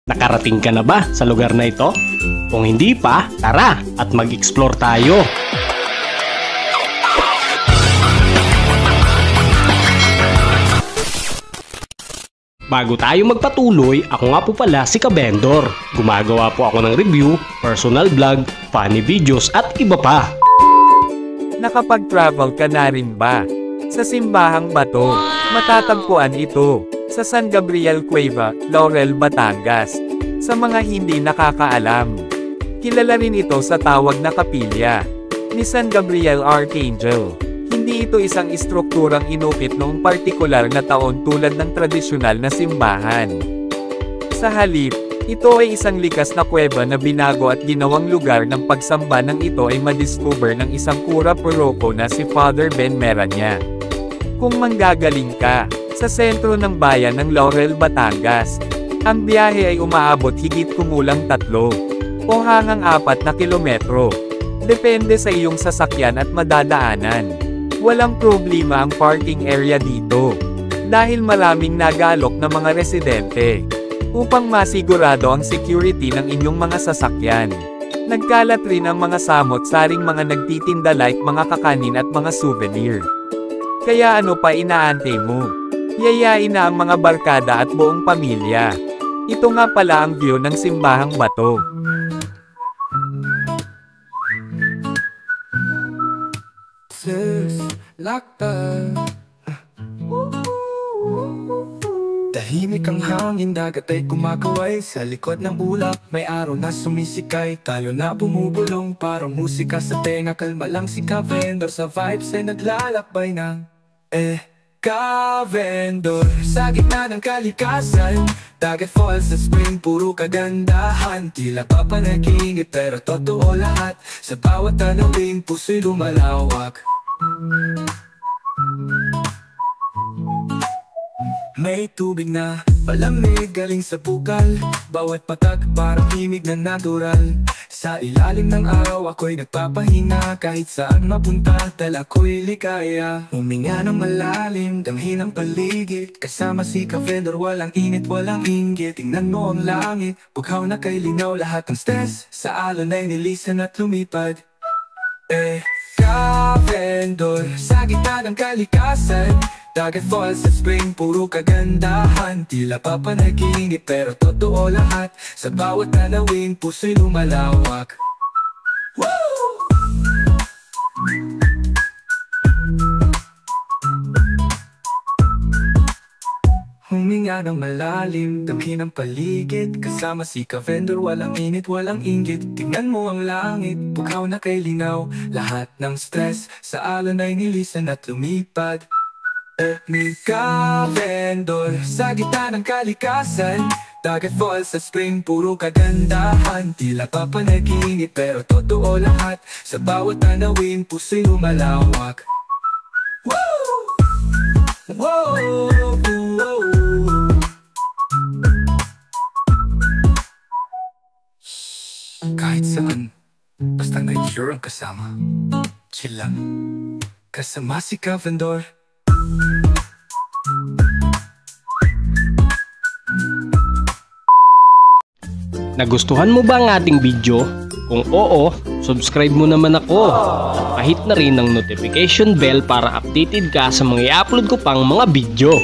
Nakarating ka na ba sa lugar na ito? Kung hindi pa, tara at mag-explore tayo! Bago tayo magpatuloy, ako nga po pala si Kabendor. Gumagawa po ako ng review, personal vlog, funny videos at iba pa. Nakapag-travel ka na rin ba? Sa Simbahang Bato, matatagpuan ito sa San Gabriel Cueva, Laurel, Batangas. Sa mga hindi nakakaalam, kilala rin ito sa tawag na kapilya ni San Gabriel Archangel. Hindi ito isang istrukturang inukit noong partikular na taon tulad ng tradisyonal na simbahan. Sa halip, ito ay isang likas na kuweba na binago at ginawang lugar ng pagsamba nang ito ay madiscover ng isang kura paroko na si Father Ben Meranya. Kung manggagaling ka sa sentro ng bayan ng Laurel, Batangas, ang biyahe ay umaabot higit kumulang 3 o hanggang 4 na kilometro. Depende sa iyong sasakyan at madadaanan. Walang problema ang parking area dito, dahil maraming nag-aalok na mga residente, upang masigurado ang security ng inyong mga sasakyan. Nagkalat rin ang mga samot-saring mga nagtitinda like mga kakanin at mga souvenir. Kaya ano pa inaantay mo? Yayain na ang mga barkada at buong pamilya. Ito nga pala ang view ng Simbahang Bato. Tahimik ang hangin, dagat ay kumakaway. Sa likod ng ulap, may araw na sumisikay. Tayo na bumubulong, parang musika sa tenga. Kalma lang si Kabendor, sa vibes ay naglalakbay ng Kabendor. Sa gitna ng kalikasan, dagat falls at spring, puro kagandahan. Tila papanagingit pero totoo lahat. Sa bawat tanawin, puso'y lumalawak. May tubig na palamig galing sa bukal. Bawat patak parang himig na natural. Sa ilalim ng araw ako'y nagpapahinga. Kahit saan mapunta dala ko'y ligaya. Huminga ng malalim, damhin ang paligid. Kasama si Kabendor, walang init, walang inggit. Tingnan mo ang langit, bughaw na kay linaw. Lahat ng stress sa alon ay nilisan at lumipad. Kabendor, sa gitna ng kalikasan. Dagat falls at spring, puro kagandahan. Tila papanagingit pero totoo lahat. Sa bawat tanawin, puso'y lumalawak. Huminga ng malalim, damhin ang paligid. Kasama si Kabendor, walang init, walang inggit. Tingnan mo ang langit, bughaw na kay linaw. Lahat ng stress sa alon ay nilisan at lumipad. Ni Kabendor, sa gitna ng kalikasan. Dagat falls at spring, puro kagandahan. Tila papanagingit pero totoo lahat. Sa bawat tanawin, puso'y lumalawak. Kahit saan, basta nature ang kasama. Chill lang, kasama si Kabendor. Nagustuhan mo ba ang ating video? Kung oo, subscribe mo naman ako at pahit na rin ng notification bell para updated ka sa mga i-upload ko pang mga video.